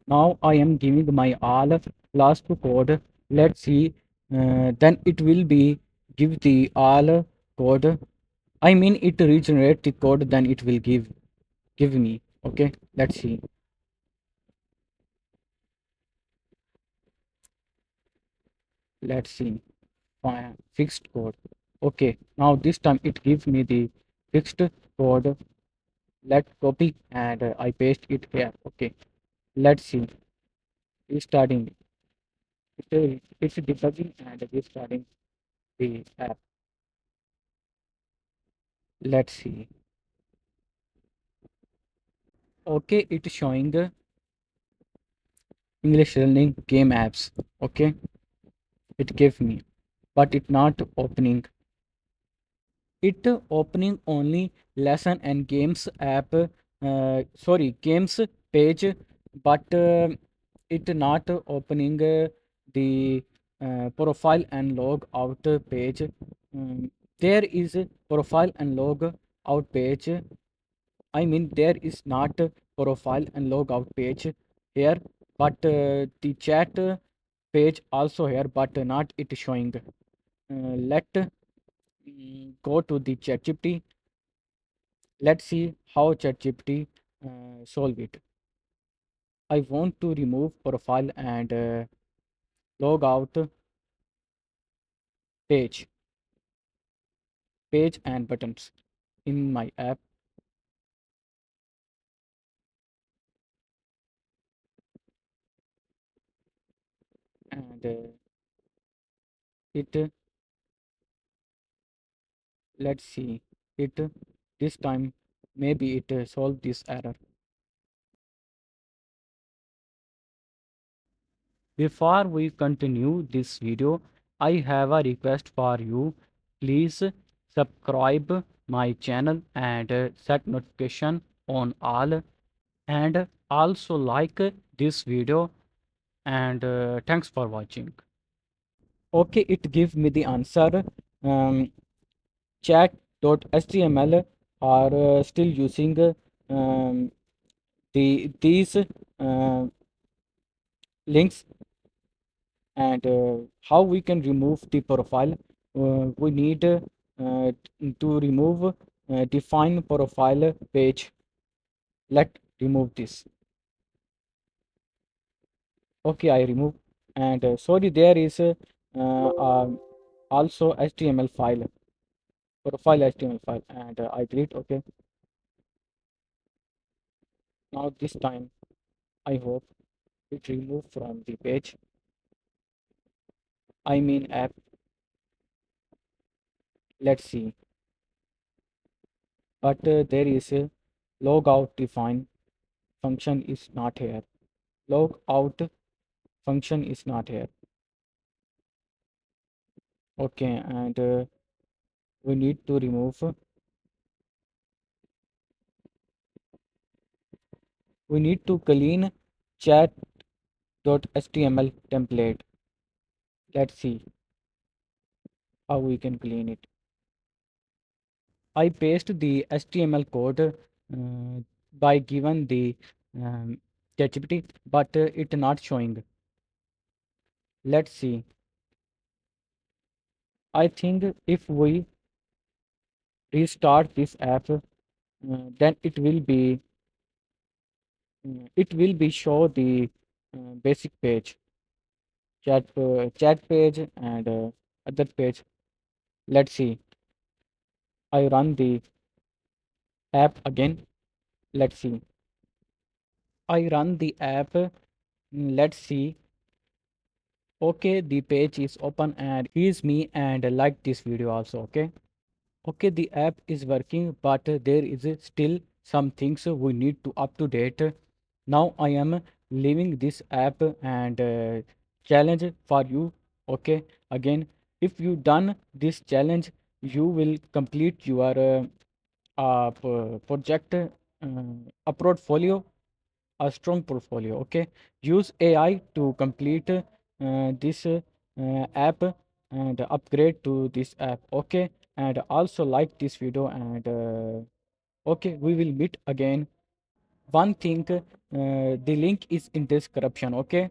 Now I am giving my all last code. Let's see. Then it will be give the all code. I mean it regenerate the code, then it will give me. Okay, let's see. Let's see. Fixed code. Okay, now this time it gives me the fixed code. Let's copy and I paste it here. Okay, let's see. Restarting. It's debugging and restarting the app. Let's see. Okay, it's showing English learning game apps. Okay, it gave me, but it not opening. It opening only lesson and games app. Sorry, games page, but it not opening the profile and log out page. There is a profile and log out page. I mean, there is not a profile and logout page here, but the chat page also here, but not it showing. Let go to the ChatGPT. Let's see how ChatGPT solve it. I want to remove profile and logout page, page and buttons in my app, and it let's see it this time. Maybe it solve this error. Before we continue this video, I have a request for you. Please subscribe my channel and set notification on all, and also like this video, and thanks for watching. Okay, it gives me the answer. Um, Chat.html are still using these links, and how we can remove the profile. We need to remove define profile page. Let remove this. Okay, I remove, and sorry, there is also HTML file, profile HTML file, and I delete. Okay, now this time I hope it remove from the page. I mean app. Let's see, but there is a logout define function is not here. Logout function is not here. Okay, and we need to remove. We need to clean chat.html template. Let's see how we can clean it. I paste the HTML code by given the um, ChatGPT, but it not showing. Let's see. I think if we restart this app, then it will be show the basic page, chat page and other page. Let's see. I run the app again. Let's see. I run the app. Let's see. Okay, the page is open and is me and like this video also. Okay. Okay, the app is working, but there is still some things we need to up to date. Now I am leaving this app and challenge for you. Okay, again, if you done this challenge, you will complete your project, a portfolio, a strong portfolio. Okay, use AI to complete this app and upgrade to this app. Okay, and also like this video, and okay, we will meet again. one thing, the link is in description. Okay,